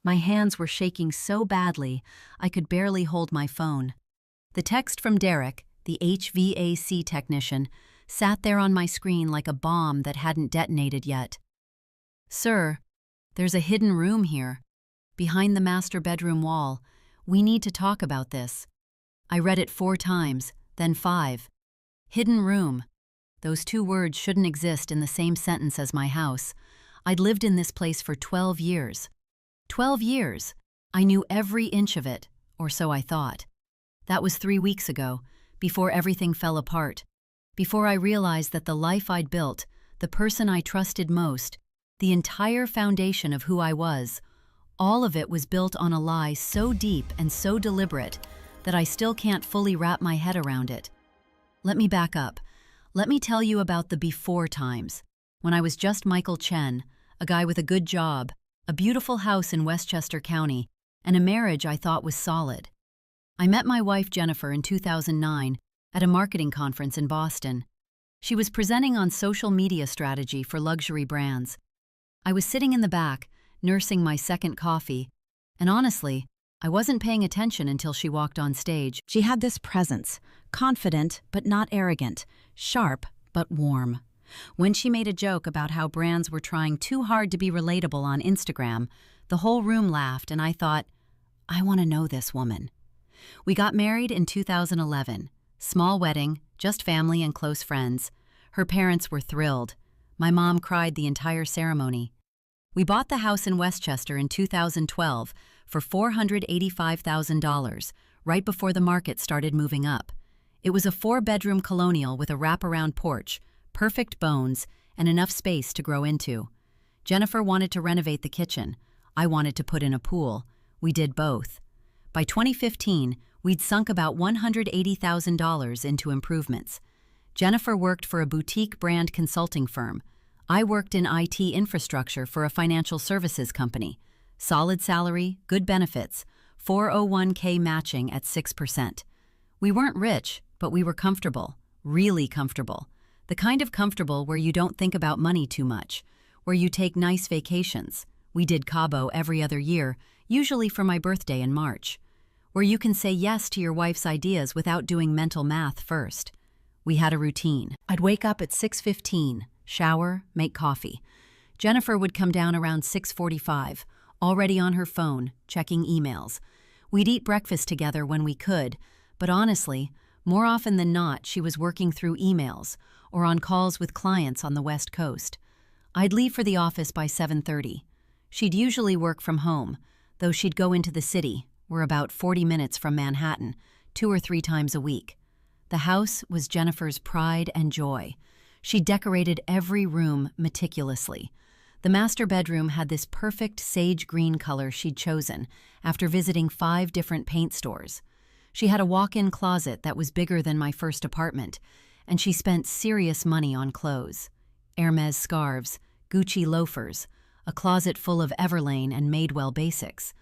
My hands were shaking so badly I could barely hold my phone. The text from Derek, the HVAC technician, sat there on my screen like a bomb that hadn't detonated yet. "Sir, there's a hidden room here. Behind the master bedroom wall. We need to talk about this." I read it 4 times, then 5. Hidden room. Those 2 words shouldn't exist in the same sentence as my house. I'd lived in this place for 12 years. 12 years! I knew every inch of it, or so I thought. That was 3 weeks ago, before everything fell apart. Before I realized that the life I'd built, the person I trusted most, the entire foundation of who I was, all of it was built on a lie so deep and so deliberate that I still can't fully wrap my head around it. Let me back up. Let me tell you about the before times, when I was just Michael Chen, a guy with a good job, a beautiful house in Westchester County, and a marriage I thought was solid. I met my wife Jennifer in 2009 at a marketing conference in Boston. She was presenting on social media strategy for luxury brands. I was sitting in the back, nursing my second coffee, and honestly, I wasn't paying attention until she walked on stage. She had this presence, confident but not arrogant, sharp but warm. When she made a joke about how brands were trying too hard to be relatable on Instagram, the whole room laughed and I thought, I want to know this woman. We got married in 2011. Small wedding, just family and close friends. Her parents were thrilled. My mom cried the entire ceremony. We bought the house in Westchester in 2012 for $485,000, right before the market started moving up. It was a 4-bedroom colonial with a wraparound porch, perfect bones, and enough space to grow into. Jennifer wanted to renovate the kitchen. I wanted to put in a pool. We did both. By 2015, we'd sunk about $180,000 into improvements. Jennifer worked for a boutique brand consulting firm. I worked in IT infrastructure for a financial services company. Solid salary, good benefits, 401k matching at 6%. We weren't rich, but we were comfortable, really comfortable. The kind of comfortable where you don't think about money too much, where you take nice vacations. We did Cabo every other year, usually for my birthday in March. Where you can say yes to your wife's ideas without doing mental math first. We had a routine. I'd wake up at 6:15, shower, make coffee. Jennifer would come down around 6:45, already on her phone, checking emails. We'd eat breakfast together when we could, but honestly, more often than not, she was working through emails or on calls with clients on the West Coast. I'd leave for the office by 7:30. She'd usually work from home, though she'd go into the city. We're about 40 minutes from Manhattan, 2 or 3 times a week. The house was Jennifer's pride and joy. She decorated every room meticulously. The master bedroom had this perfect sage green color she'd chosen after visiting 5 different paint stores. She had a walk-in closet that was bigger than my first apartment, and she spent serious money on clothes. Hermes scarves, Gucci loafers, a closet full of Everlane and Madewell basics.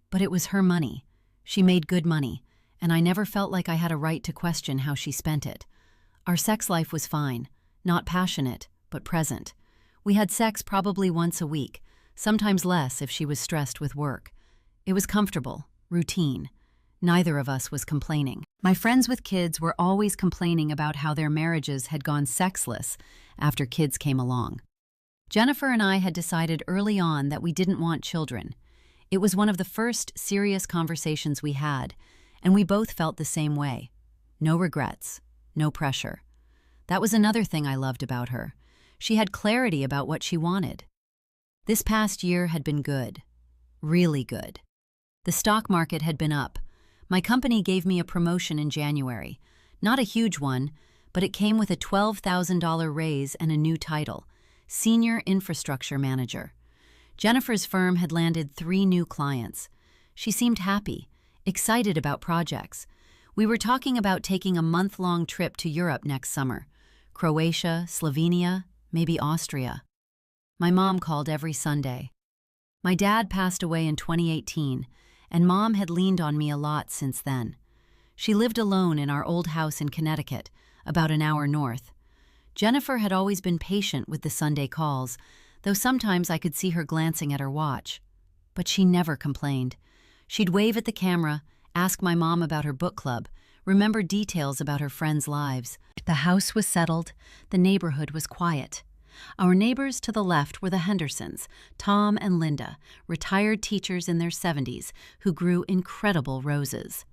But it was her money. She made good money, and I never felt like I had a right to question how she spent it. Our sex life was fine, not passionate, but present. We had sex probably once a week, sometimes less if she was stressed with work. It was comfortable, routine. Neither of us was complaining. My friends with kids were always complaining about how their marriages had gone sexless after kids came along. Jennifer and I had decided early on that we didn't want children. It was one of the first serious conversations we had, and we both felt the same way. No regrets, no pressure. That was another thing I loved about her. She had clarity about what she wanted. This past year had been good, really good. The stock market had been up. My company gave me a promotion in January. Not a huge one, but it came with a $12,000 raise and a new title, Senior Infrastructure Manager. Jennifer's firm had landed 3 new clients. She seemed happy, excited about projects. We were talking about taking a month-long trip to Europe next summer. Croatia, Slovenia, maybe Austria. My mom called every Sunday. My dad passed away in 2018, and Mom had leaned on me a lot since then. She lived alone in our old house in Connecticut, about an hour north. Jennifer had always been patient with the Sunday calls, though sometimes I could see her glancing at her watch. but she never complained. She'd wave at the camera, ask my mom about her book club, remember details about her friends' lives. The house was settled, the neighborhood was quiet. Our neighbors to the left were the Hendersons, Tom and Linda, retired teachers in their 70s who grew incredible roses.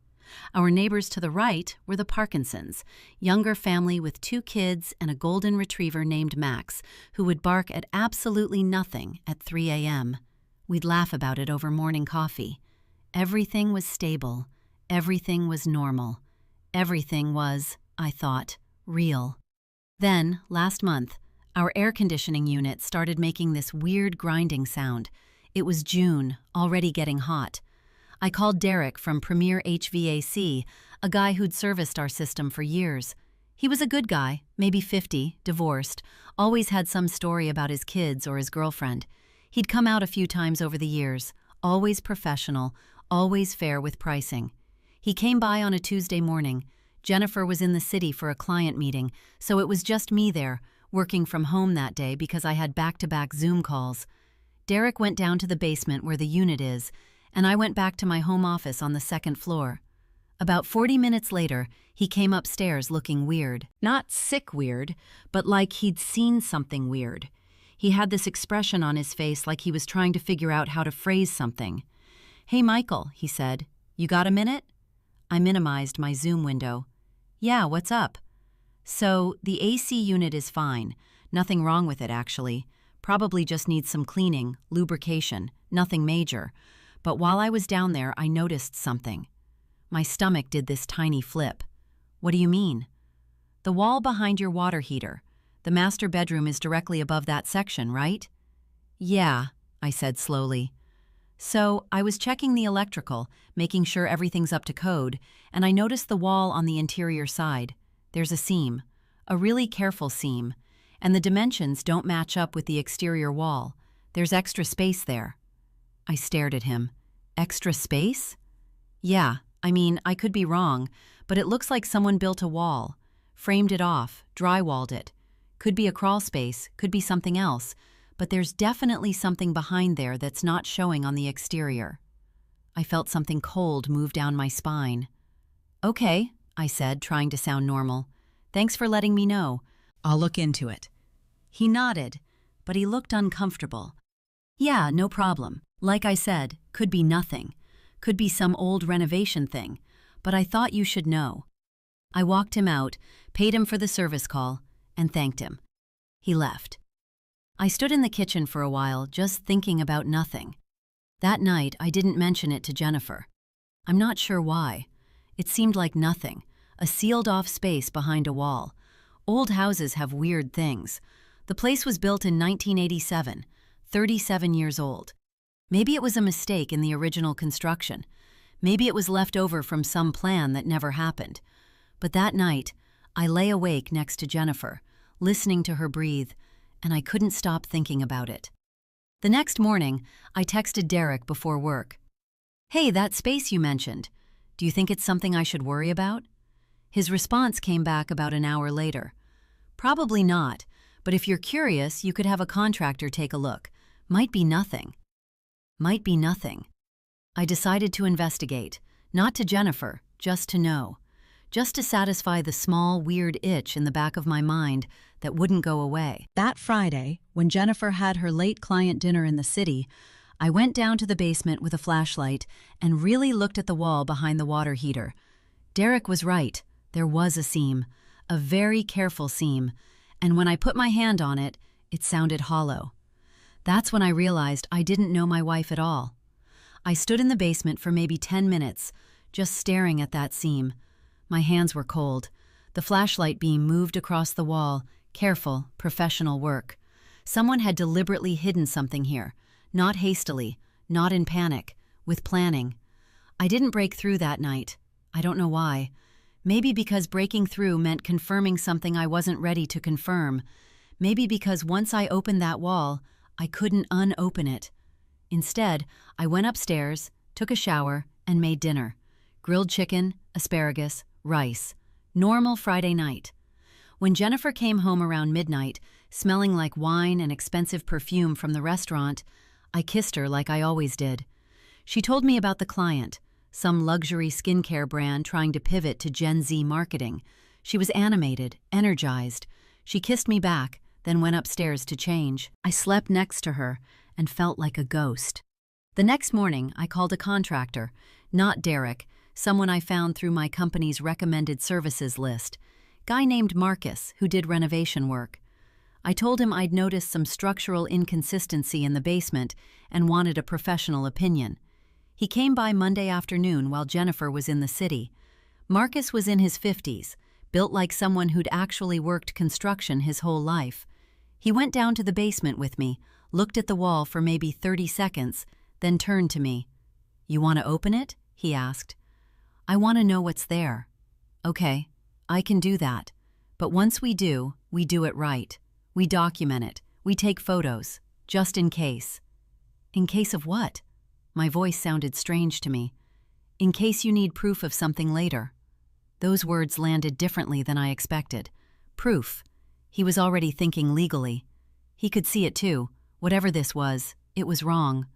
Our neighbors to the right were the Parkinsons, younger family with 2 kids and a golden retriever named Max, who would bark at absolutely nothing at 3 a.m. We'd laugh about it over morning coffee. Everything was stable. Everything was normal. Everything was, I thought, real. Then, last month, our air conditioning unit started making this weird grinding sound. It was June, already getting hot. I called Derek from Premier HVAC, a guy who'd serviced our system for years. He was a good guy, maybe 50, divorced, always had some story about his kids or his girlfriend. He'd come out a few times over the years, always professional, always fair with pricing. He came by on a Tuesday morning. Jennifer was in the city for a client meeting, so it was just me there, working from home that day because I had back-to-back Zoom calls. Derek went down to the basement where the unit is, and I went back to my home office on the 2nd floor. About 40 minutes later, he came upstairs looking weird. Not sick weird, but like he'd seen something weird. He had this expression on his face like he was trying to figure out how to phrase something. "Hey, Michael," he said. "You got a minute?" I minimized my Zoom window. "Yeah, what's up?" "So, the AC unit is fine. Nothing wrong with it, actually. Probably just needs some cleaning, lubrication, nothing major. But while I was down there, I noticed something." My stomach did this tiny flip. "What do you mean?" "The wall behind your water heater. The master bedroom is directly above that section, right?" "Yeah," I said slowly. "So, I was checking the electrical, making sure everything's up to code, and I noticed the wall on the interior side. There's a seam, a really careful seam, and the dimensions don't match up with the exterior wall. There's extra space there." I stared at him. "Extra space?" "Yeah, I mean, I could be wrong, but it looks like someone built a wall, framed it off, drywalled it. Could be a crawl space, could be something else, but there's definitely something behind there that's not showing on the exterior." I felt something cold move down my spine. "Okay," I said, trying to sound normal. "Thanks for letting me know. I'll look into it." He nodded, but he looked uncomfortable. "Yeah, no problem. Like I said, could be nothing. Could be some old renovation thing, but I thought you should know." I walked him out, paid him for the service call, and thanked him. He left. I stood in the kitchen for a while, just thinking about nothing. That night, I didn't mention it to Jennifer. I'm not sure why. It seemed like nothing, a sealed-off space behind a wall. Old houses have weird things. The place was built in 1987, 37 years old. Maybe it was a mistake in the original construction. Maybe it was left over from some plan that never happened. But that night, I lay awake next to Jennifer, listening to her breathe, and I couldn't stop thinking about it. The next morning, I texted Derek before work. "Hey, that space you mentioned. Do you think it's something I should worry about?" His response came back about an hour later. "Probably not, but if you're curious, you could have a contractor take a look. Might be nothing." Might be nothing. I decided to investigate, not to Jennifer, just to know. Just to satisfy the small, weird itch in the back of my mind that wouldn't go away. That Friday, when Jennifer had her late client dinner in the city, I went down to the basement with a flashlight and really looked at the wall behind the water heater. Derek was right. There was a seam, a very careful seam, and when I put my hand on it, it sounded hollow. That's when I realized I didn't know my wife at all. I stood in the basement for maybe 10 minutes, just staring at that seam. My hands were cold. The flashlight beam moved across the wall, careful, professional work. Someone had deliberately hidden something here, not hastily, not in panic, with planning. I didn't break through that night. I don't know why. Maybe because breaking through meant confirming something I wasn't ready to confirm. Maybe because once I opened that wall, I couldn't unopen it. Instead, I went upstairs, took a shower, and made dinner. Grilled chicken, asparagus, rice. Normal Friday night. When Jennifer came home around midnight, smelling like wine and expensive perfume from the restaurant, I kissed her like I always did. She told me about the client, some luxury skincare brand trying to pivot to Gen Z marketing. She was animated, energized. She kissed me back, then went upstairs to change. I slept next to her and felt like a ghost. The next morning, I called a contractor, not Derek, someone I found through my company's recommended services list. Guy named Marcus, who did renovation work. I told him I'd noticed some structural inconsistency in the basement and wanted a professional opinion. He came by Monday afternoon while Jennifer was in the city. Marcus was in his 50s, built like someone who'd actually worked construction his whole life. He went down to the basement with me, looked at the wall for maybe 30 seconds, then turned to me. "You want to open it?" he asked. "I want to know what's there." "Okay, I can do that. But once we do it right. We document it. We take photos, just in case." "In case of what?" My voice sounded strange to me. "In case you need proof of something later." Those words landed differently than I expected. Proof. He was already thinking legally. He could see it too. Whatever this was, it was wrong.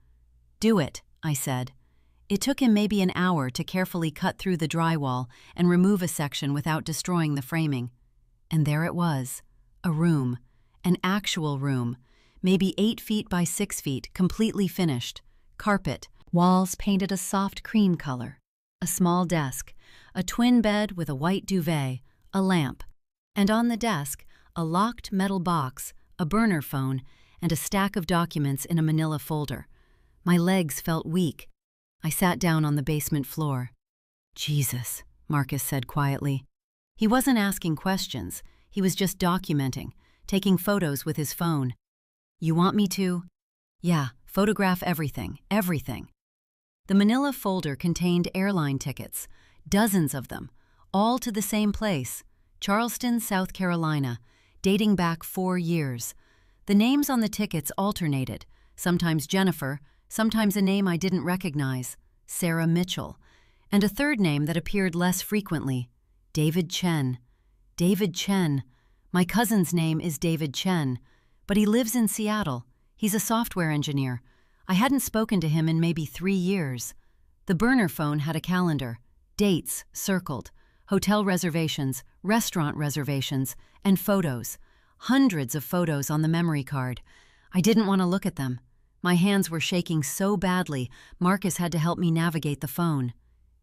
"Do it," I said. It took him maybe an hour to carefully cut through the drywall and remove a section without destroying the framing. And there it was. A room. An actual room. Maybe 8 feet by 6 feet, completely finished. Carpet. Walls painted a soft cream color. A small desk. A twin bed with a white duvet. A lamp. And on the desk, a locked metal box, a burner phone, and a stack of documents in a manila folder. My legs felt weak. I sat down on the basement floor. "Jesus," Marcus said quietly. He wasn't asking questions. He was just documenting, taking photos with his phone. "You want me to?" "Yeah, photograph everything, everything." The manila folder contained airline tickets, dozens of them, all to the same place, Charleston, South Carolina, dating back 4 years. The names on the tickets alternated, sometimes Jennifer, sometimes a name I didn't recognize, Sarah Mitchell, and a third name that appeared less frequently, David Chen. David Chen. My cousin's name is David Chen, but he lives in Seattle. He's a software engineer. I hadn't spoken to him in maybe 3 years. The burner phone had a calendar, dates circled, hotel reservations, restaurant reservations, and photos. Hundreds of photos on the memory card. I didn't want to look at them. My hands were shaking so badly, Marcus had to help me navigate the phone.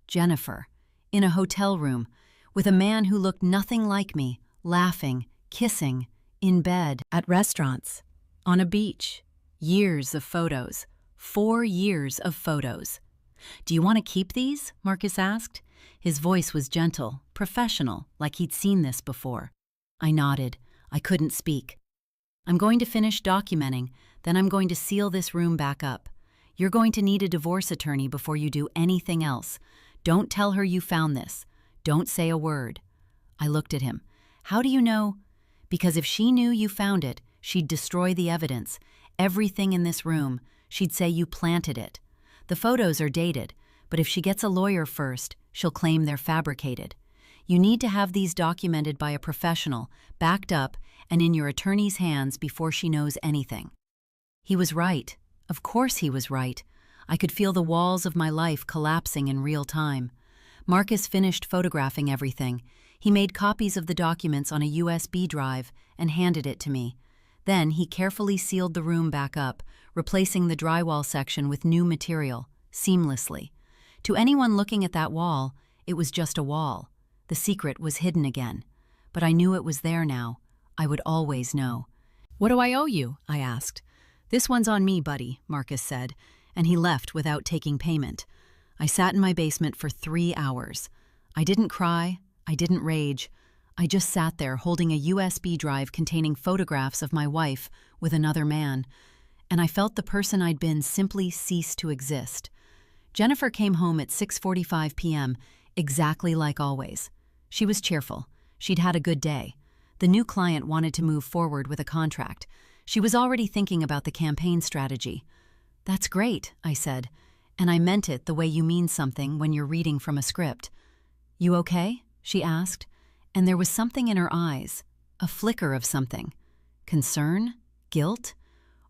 Jennifer, in a hotel room, with a man who looked nothing like me, laughing, kissing, in bed, at restaurants, on a beach. Years of photos. 4 years of photos. "Do you want to keep these?" Marcus asked. His voice was gentle, professional, like he'd seen this before. I nodded. I couldn't speak. "I'm going to finish documenting, then I'm going to seal this room back up. You're going to need a divorce attorney before you do anything else. Don't tell her you found this. Don't say a word." I looked at him. "How do you know?" "Because if she knew you found it, she'd destroy the evidence. Everything in this room. She'd say you planted it. The photos are dated, but if she gets a lawyer first, she'll claim they're fabricated. You need to have these documented by a professional, backed up, and in your attorney's hands before she knows anything." He was right. Of course he was right. I could feel the walls of my life collapsing in real time. Marcus finished photographing everything. He made copies of the documents on a USB drive and handed it to me. Then he carefully sealed the room back up, replacing the drywall section with new material, seamlessly. To anyone looking at that wall, it was just a wall. The secret was hidden again. But I knew it was there now. I would always know. "What do I owe you?" I asked. "This one's on me, buddy," Marcus said, and he left without taking payment. I sat in my basement for 3 hours. I didn't cry. I didn't rage. I just sat there holding a USB drive containing photographs of my wife with another man, and I felt the person I'd been simply cease to exist. Jennifer came home at 6:45 p.m., exactly like always. She was cheerful. She'd had a good day. The new client wanted to move forward with a contract. She was already thinking about the campaign strategy. "That's great," I said, and I meant it the way you mean something when you're reading from a script. "You okay?" she asked, and there was something in her eyes, a flicker of something. Concern? Guilt?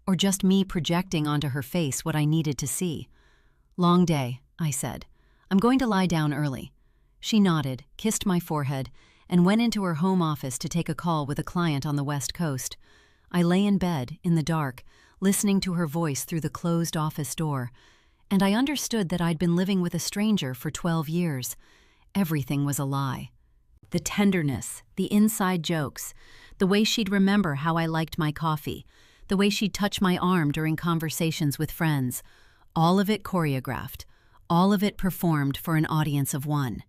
Or just me projecting onto her face what I needed to see? Long day, I said. I'm going to lie down early. She nodded, kissed my forehead, and went into her home office to take a call with a client on the West Coast. I lay in bed, in the dark, listening to her voice through the closed office door, and I understood that I'd been living with a stranger for 12 years. Everything was a lie. The tenderness, the inside jokes, the way she'd remember how I liked my coffee, the way she'd touch my arm during conversations with friends, all of it choreographed, all of it performed for an audience of one.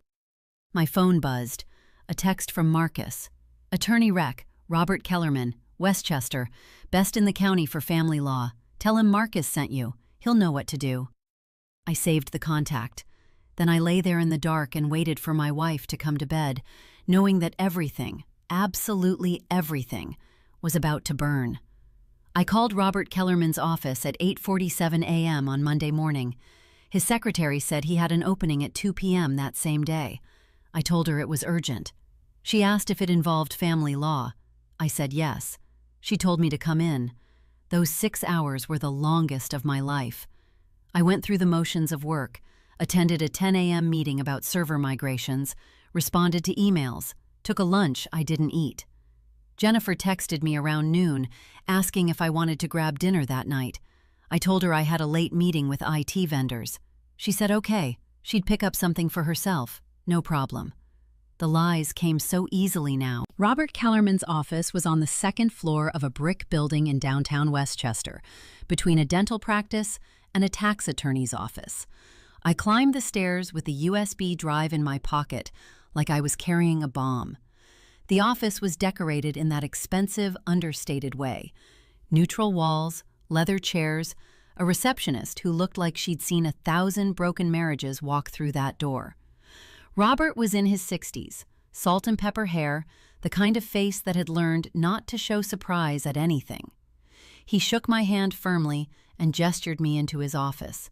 My phone buzzed. A text from Marcus. Attorney Rec, Robert Kellerman, Westchester, best in the county for family law. Tell him Marcus sent you. He'll know what to do. I saved the contact. Then I lay there in the dark and waited for my wife to come to bed, knowing that everything, absolutely everything, was about to burn. I called Robert Kellerman's office at 8:47 a.m. on Monday morning. His secretary said he had an opening at 2 p.m. that same day. I told her it was urgent. She asked if it involved family law. I said yes. She told me to come in. Those 6 hours were the longest of my life. I went through the motions of work, attended a 10 a.m. meeting about server migrations, responded to emails, took a lunch I didn't eat. Jennifer texted me around noon, asking if I wanted to grab dinner that night. I told her I had a late meeting with IT vendors. She said okay, she'd pick up something for herself. No problem. The lies came so easily now. Robert Kellerman's office was on the second floor of a brick building in downtown Westchester, between a dental practice and a tax attorney's office. I climbed the stairs with the USB drive in my pocket, like I was carrying a bomb. The office was decorated in that expensive, understated way. Neutral walls, leather chairs, a receptionist who looked like she'd seen 1,000 broken marriages walk through that door. Robert was in his 60s, salt and pepper hair, the kind of face that had learned not to show surprise at anything. He shook my hand firmly and gestured me into his office.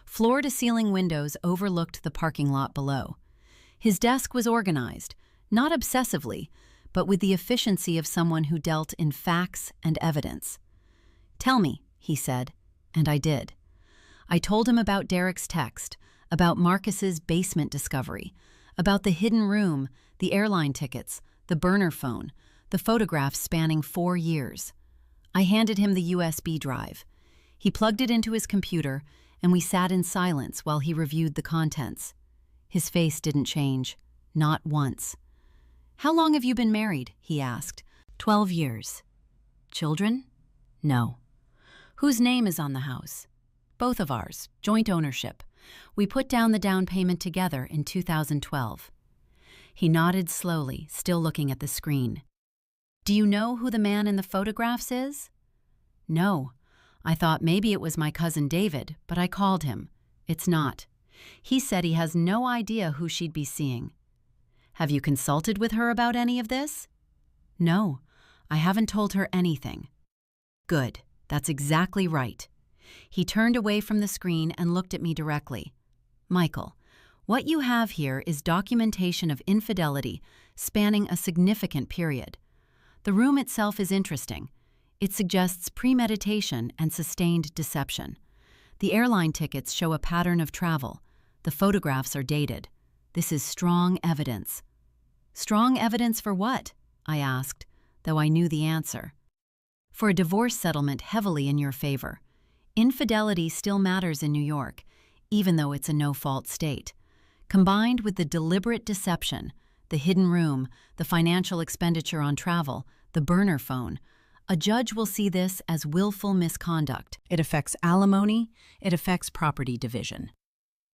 Floor-to-ceiling windows overlooked the parking lot below. His desk was organized, not obsessively, but with the efficiency of someone who dealt in facts and evidence. "Tell me," he said, and I did. I told him about Derek's text, about Marcus's basement discovery, about the hidden room, the airline tickets, the burner phone, the photographs spanning 4 years. I handed him the USB drive. He plugged it into his computer, and we sat in silence while he reviewed the contents. His face didn't change, not once. "How long have you been married?" he asked. 12 years. "Children?" "No." "Whose name is on the house?" "Both of ours, joint ownership. We put down the down payment together in 2012. He nodded slowly, still looking at the screen. "Do you know who the man in the photographs is?" "No. I thought maybe it was my cousin David, but I called him. It's not. He said he has no idea who she'd be seeing." "Have you consulted with her about any of this?" "No. I haven't told her anything." "Good. That's exactly right." He turned away from the screen and looked at me directly. "Michael, what you have here is documentation of infidelity spanning a significant period. The room itself is interesting. It suggests premeditation and sustained deception. The airline tickets show a pattern of travel. The photographs are dated. This is strong evidence." "Strong evidence for what?" I asked, though I knew the answer. "For a divorce settlement heavily in your favor. Infidelity still matters in New York, even though it's a no-fault state. Combined with the deliberate deception, the hidden room, the financial expenditure on travel, the burner phone, a judge will see this as willful misconduct. It affects alimony, it affects property division."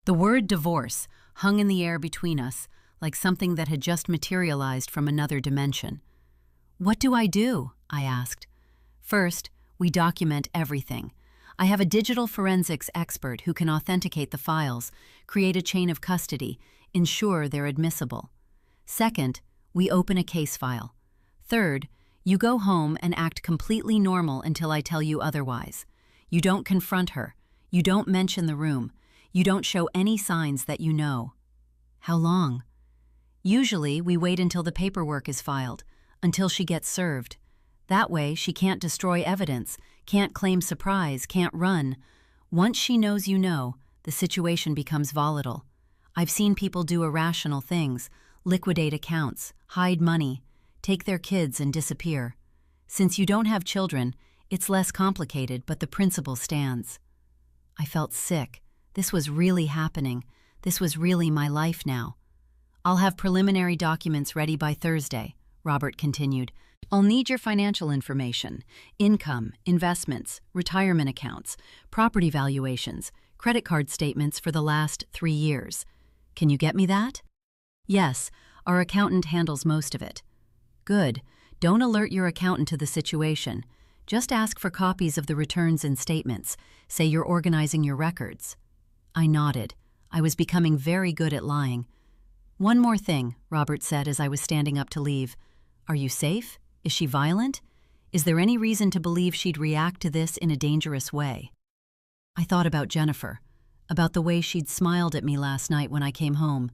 The word divorce hung in the air between us, like something that had just materialized from another dimension. "What do I do?" I asked. "First, we document everything. I have a digital forensics expert who can authenticate the files, create a chain of custody, ensure they're admissible. Second, we open a case file. Third, you go home and act completely normal until I tell you otherwise. You don't confront her. You don't mention the room. You don't show any signs that you know." "How long?" "Usually, we wait until the paperwork is filed, until she gets served. That way, she can't destroy evidence, can't claim surprise, can't run. Once she knows you know, the situation becomes volatile. I've seen people do irrational things, liquidate accounts, hide money, take their kids and disappear. Since you don't have children, it's less complicated, but the principle stands. I felt sick. This was really happening. This was really my life now. I'll have preliminary documents ready by Thursday, Robert continued. I'll need your financial information, income, investments, retirement accounts, property valuations, credit card statements for the last 3 years. Can you get me that? Yes, our accountant handles most of it. Good. Don't alert your accountant to the situation. Just ask for copies of the returns and statements. Say you're organizing your records. I nodded. I was becoming very good at lying. One more thing, Robert said as I was standing up to leave. Are you safe? Is she violent? Is there any reason to believe she'd react to this in a dangerous way? I thought about Jennifer, about the way she'd smiled at me last night when I came home,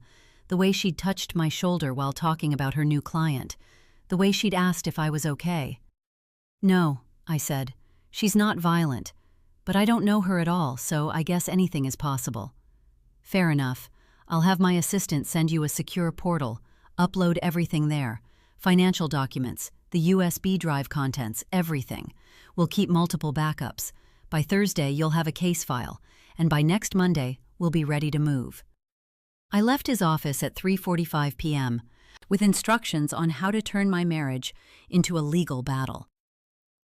the way she'd touched my shoulder while talking about her new client, the way she'd asked if I was okay. No, I said. She's not violent, but I don't know her at all, so I guess anything is possible. Fair enough. I'll have my assistant send you a secure portal. Upload everything there. Financial documents, the USB drive contents, everything. We'll keep multiple backups. By Thursday, you'll have a case file, and by next Monday, we'll be ready to move. I left his office at 3:45 p.m. with instructions on how to turn my marriage into a legal battle.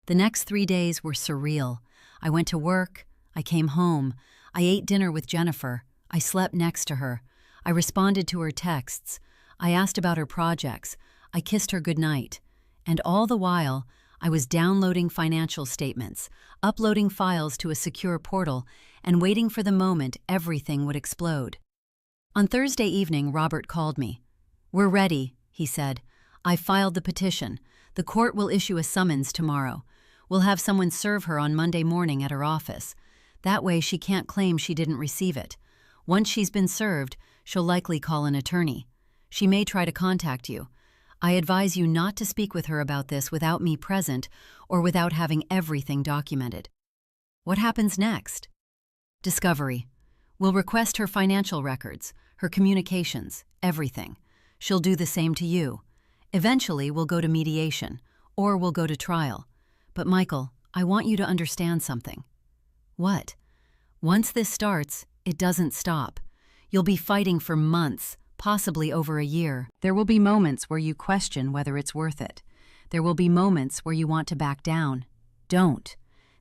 The next 3 days were surreal. I went to work, I came home, I ate dinner with Jennifer, I slept next to her, I responded to her texts, I asked about her projects, I kissed her goodnight, and all the while, I was downloading financial statements, uploading files to a secure portal, and waiting for the moment everything would explode. On Thursday evening, Robert called me. "We're ready," he said. "I filed the petition. The court will issue a summons tomorrow. We'll have someone serve her on Monday morning at her office. That way she can't claim she didn't receive it. Once she's been served, she'll likely call an attorney. She may try to contact you. I advise you not to speak with her about this without me present or without having everything documented." What happens next? Discovery. We'll request her financial records, her communications, everything. She'll do the same to you. Eventually, we'll go to mediation, or we'll go to trial. But Michael, I want you to understand something. What? Once this starts, it doesn't stop. You'll be fighting for months, possibly over a year. There will be moments where you question whether it's worth it. There will be moments where you want to back down. Don't.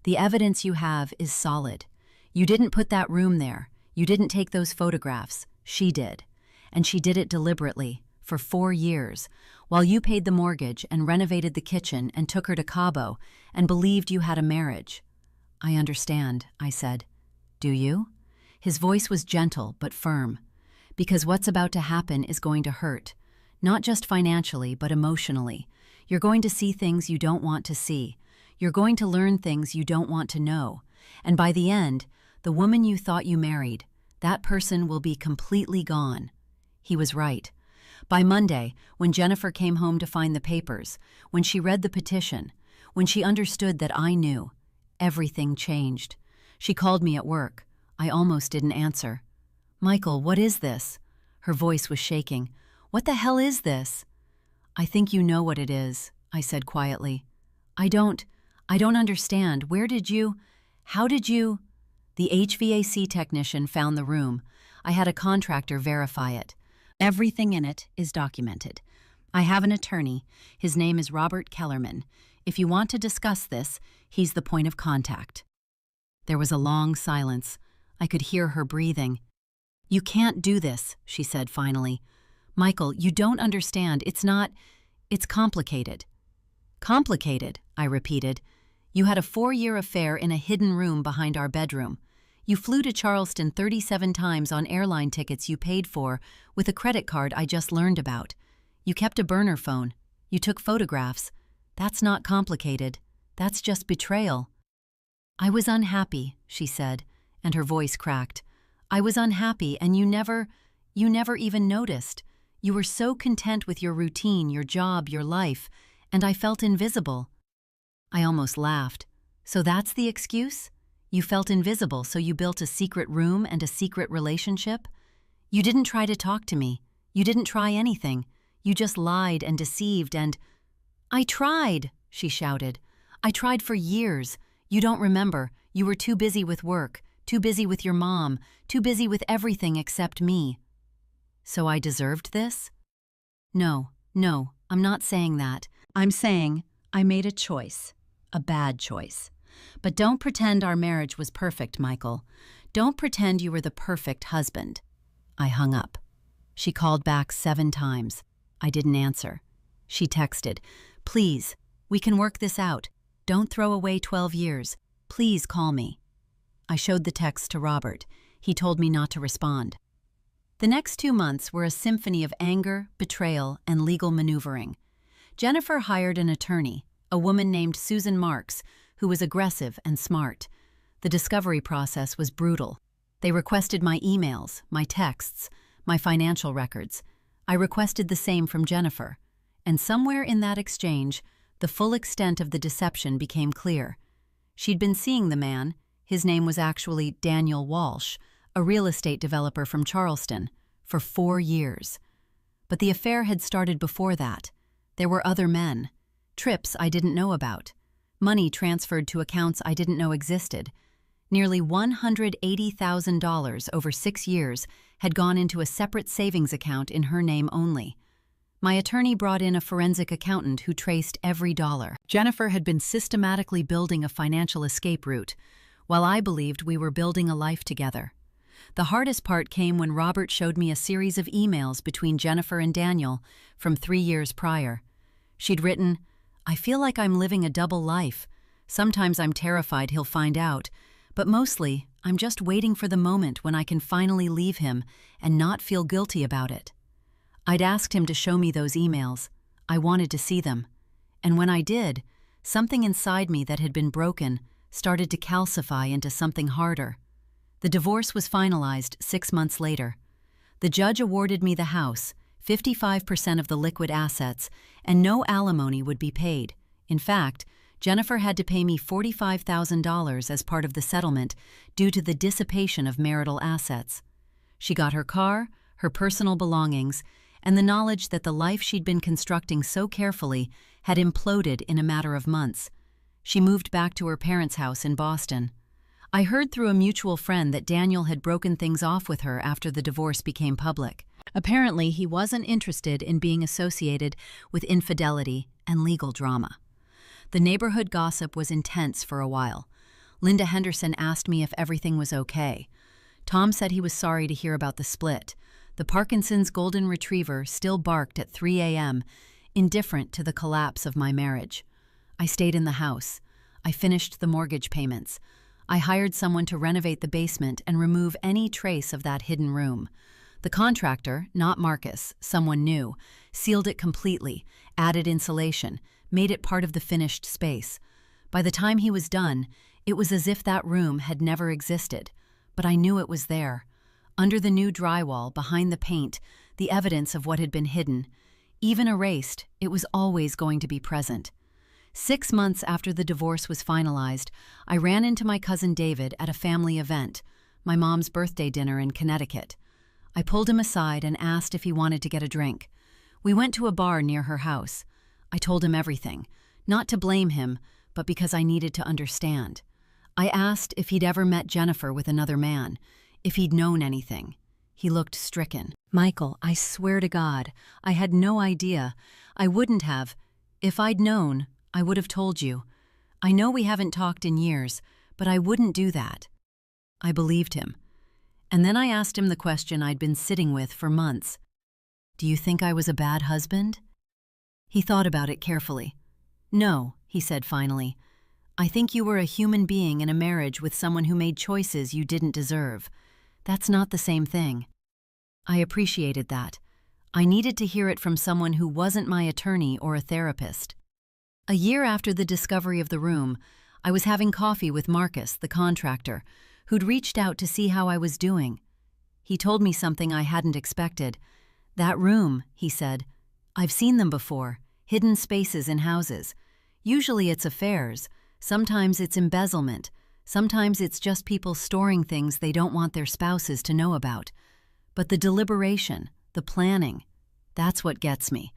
The evidence you have is solid. You didn't put that room there. You didn't take those photographs. She did. And she did it deliberately, for 4 years, while you paid the mortgage and renovated the kitchen and took her to Cabo and believed you had a marriage. I understand, I said. Do you? His voice was gentle but firm. Because what's about to happen is going to hurt. Not just financially, but emotionally. You're going to see things you don't want to see. You're going to learn things you don't want to know. And by the end, the woman you thought you married, that person will be completely gone. He was right. By Monday, when Jennifer came home to find the papers, when she read the petition, when she understood that I knew, everything changed. She called me at work. I almost didn't answer. "Michael, what is this?" Her voice was shaking. "What the hell is this?" "I think you know what it is," I said quietly. I don't understand. How did you? The HVAC technician found the room. I had a contractor verify it. Everything in it is documented. I have an attorney. His name is Robert Kellerman. If you want to discuss this, he's the point of contact. There was a long silence. I could hear her breathing. "You can't do this," she said finally. "Michael, you don't understand. It's complicated." "Complicated," I repeated. "You had a 4-year affair in a hidden room behind our bedroom. You flew to Charleston 37 times on airline tickets you paid for with a credit card I just learned about. You kept a burner phone. You took photographs. That's not complicated. That's just betrayal." "I was unhappy," she said, and her voice cracked. "I was unhappy, and you never even noticed. You were so content with your routine, your job, your life, and I felt invisible." I almost laughed. "So that's the excuse? You felt invisible, so you built a secret room and a secret relationship? You didn't try to talk to me. You didn't try anything. You just lied and deceived and— I tried, she shouted. I tried for years. You don't remember. You were too busy with work, too busy with your mom, too busy with everything except me. So I deserved this? No, I'm not saying that. I'm saying I made a choice, a bad choice. But don't pretend our marriage was perfect, Michael. Don't pretend you were the perfect husband. I hung up. She called back 7 times. I didn't answer. She texted, "Please, we can work this out. Don't throw away 12 years. Please call me." I showed the text to Robert. He told me not to respond. The next 2 months were a symphony of anger, betrayal, and legal maneuvering. Jennifer hired an attorney, a woman named Susan Marks, who was aggressive and smart. The discovery process was brutal. They requested my emails, my texts, my financial records. I requested the same from Jennifer. And somewhere in that exchange, the full extent of the deception became clear. She'd been seeing the man. His name was actually Daniel Walsh, a real estate developer from Charleston, for 4 years. But the affair had started before that. There were other men, trips I didn't know about, money transferred to accounts I didn't know existed. Nearly $180,000 over 6 years had gone into a separate savings account in her name only. My attorney brought in a forensic accountant who traced every dollar. Jennifer had been systematically building a financial escape route, while I believed we were building a life together. The hardest part came when Robert showed me a series of emails between Jennifer and Daniel from 3 years prior. She'd written, "I feel like I'm living a double life. Sometimes I'm terrified he'll find out, but mostly I'm just waiting for the moment when I can finally leave him and not feel guilty about it." I'd asked him to show me those emails. I wanted to see them. And when I did, something inside me that had been broken started to calcify into something harder. The divorce was finalized 6 months later. The judge awarded me the house, 55% of the liquid assets, and no alimony would be paid. In fact, Jennifer had to pay me $45,000 as part of the settlement due to the dissipation of marital assets. She got her car, her personal belongings, and the knowledge that the life she'd been constructing so carefully had imploded in a matter of months. She moved back to her parents' house in Boston. I heard through a mutual friend that Daniel had broken things off with her after the divorce became public. Apparently, he wasn't interested in being associated with infidelity and legal drama. The neighborhood gossip was intense for a while. Linda Henderson asked me if everything was okay. Tom said he was sorry to hear about the split. The Parkinson's golden retriever still barked at 3 a.m., indifferent to the collapse of my marriage. I stayed in the house. I finished the mortgage payments. I hired someone to renovate the basement and remove any trace of that hidden room. The contractor, not Marcus, someone new, sealed it completely, added insulation, made it part of the finished space. By the time he was done, it was as if that room had never existed, but I knew it was there. Under the new drywall, behind the paint, the evidence of what had been hidden. Even erased, it was always going to be present. 6 months after the divorce was finalized, I ran into my cousin David at a family event, my mom's birthday dinner in Connecticut. I pulled him aside and asked if he wanted to get a drink. We went to a bar near her house. I told him everything, not to blame him, but because I needed to understand. I asked if he'd ever met Jennifer with another man, if he'd known anything. He looked stricken. "Michael, I swear to God, I had no idea. I wouldn't have. If I'd known, I would have told you. I know we haven't talked in years, but I wouldn't do that." I believed him. And then I asked him the question I'd been sitting with for months. "Do you think I was a bad husband?" He thought about it carefully. "No," he said finally. "I think you were a human being in a marriage with someone who made choices you didn't deserve. That's not the same thing." I appreciated that. I needed to hear it from someone who wasn't my attorney or a therapist. A year after the discovery of the room, I was having coffee with Marcus, the contractor, who'd reached out to see how I was doing. He told me something I hadn't expected. "That room," he said, "I've seen them before, hidden spaces in houses. Usually it's affairs, sometimes it's embezzlement, Sometimes it's just people storing things they don't want their spouses to know about. But the deliberation, the planning, that's what gets me.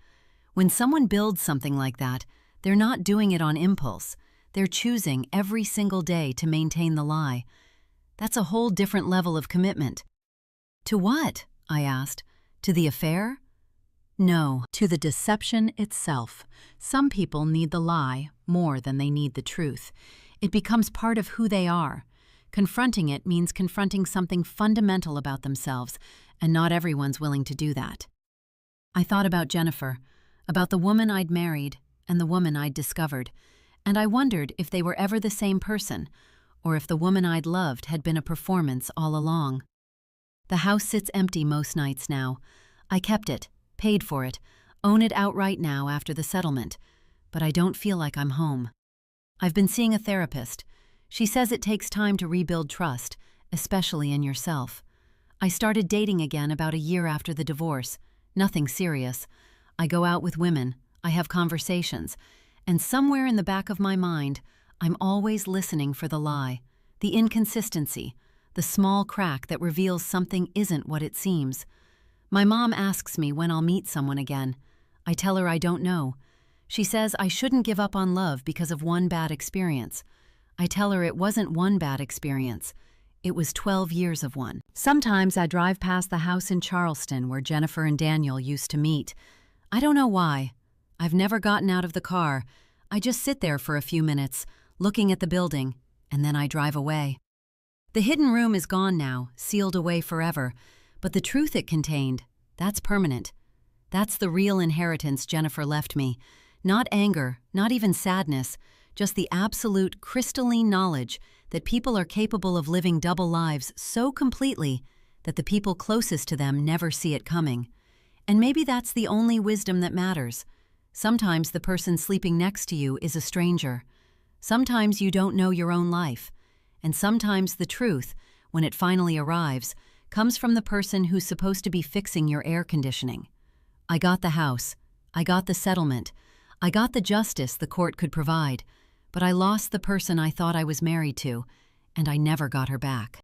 When someone builds something like that, they're not doing it on impulse. They're choosing every single day to maintain the lie. That's a whole different level of commitment. To what? I asked. To the affair? No, to the deception itself. Some people need the lie more than they need the truth. It becomes part of who they are. Confronting it means confronting something fundamental about themselves, and not everyone's willing to do that. I thought about Jennifer, about the woman I'd married and the woman I'd discovered, and I wondered if they were ever the same person, or if the woman I'd loved had been a performance all along. The house sits empty most nights now. I kept it, paid for it, own it outright now after the settlement, but I don't feel like I'm home. I've been seeing a therapist. She says it takes time to rebuild trust, especially in yourself. I started dating again about a year after the divorce. Nothing serious. I go out with women, I have conversations, and somewhere in the back of my mind, I'm always listening for the lie, the inconsistency, the small crack that reveals something isn't what it seems. My mom asks me when I'll meet someone again. I tell her I don't know. She says I shouldn't give up on love because of one bad experience. I tell her it wasn't one bad experience. It was 12 years of one. Sometimes I drive past the house in Charleston where Jennifer and Daniel used to meet. I don't know why. I've never gotten out of the car. I just sit there for a few minutes, looking at the building, and then I drive away. The hidden room is gone now, sealed away forever, but the truth it contained, that's permanent. That's the real inheritance Jennifer left me. Not anger, not even sadness, just the absolute crystalline knowledge that people are capable of living double lives so completely that the people closest to them never see it coming. And maybe that's the only wisdom that matters. Sometimes the person sleeping next to you is a stranger. Sometimes you don't know your own life. And sometimes the truth, when it finally arrives, comes from the person who's supposed to be fixing your air conditioning. I got the house. I got the settlement. I got the justice the court could provide. But I lost the person I thought I was married to, and I never got her back.